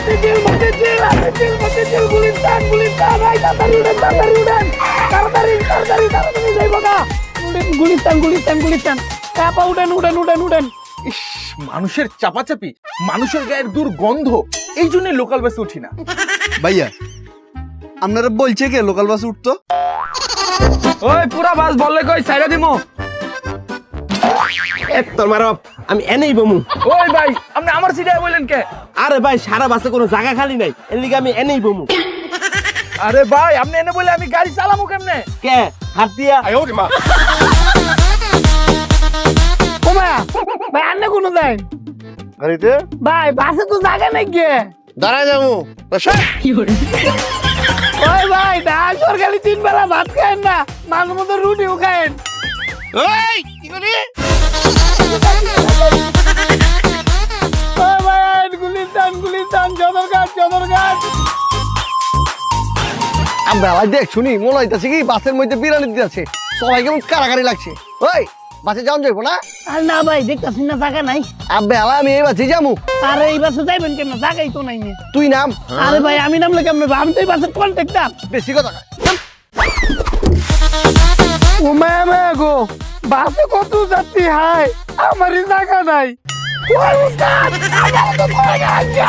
মতিঝিল গুলিস্তান এই তাড়াতাড়ি উড়েন তাড়াতাড়ি যাইবো গা গুলিস্তান চাপা উড়েন। ইস, মানুষের চাপাচাপি, মানুষের গায়ের দুর্গন্ধ, এই জন্য লোকাল বাসে উঠি না। ভাইয়া আপনারা বলছে কে লোকাল বাস উঠতো? ওই পুরা বাস বললে কই সাইরা দিমু। তোর মারব আমি এনেই বমু। ওই ভাই আপনি আমার সিটে বললেন কে? আরে ভাই সারা বাসে কোনো জায়গা খালি নাই, এর লিগে আমি এনেই বমু। আরে ভাই আপনি এনে বলে আমি গাড়ি চালামু কেমনে? কে হাত দিয়া? ওমা ভাই আন্নে কোনো যায় গাড়িতে ভাই বাসে তো জায়গা নাই গে দাঁড়ায় যাবো। ওই ভাই না সরকারি 3 বেলা ভাত খায়েন না, মাঝে মধ্যে রুটিও খায়েন। ওই ভাই গুলিস্তান সদরঘাট আমরা দেখ শুনি মনে হইতাছে কি বাসের মধ্যে বিরানি দিতেছে, সবাই কেমন কারাকারি লাগছে। ওই বাসে যাওয়া যাইবো না? আর না ভাই দেখতাছি না জায়গা নাই। আব্বে আমি এই বাসে যাবো। আরে এই বাসে যাইবেন কেন, জায়গাই তো নাই। তুই নাম। আরে ভাই আমি নামলে কেমন, আমি তো এই বাসের কন্ট্রাক্টর। বেশি কথা কয়। ও মা গো, বাসে কত যাত্রী হাই, আমারই জায়গা নাই। ওই উস্তাদ, আমার তো পড়ে গেছে।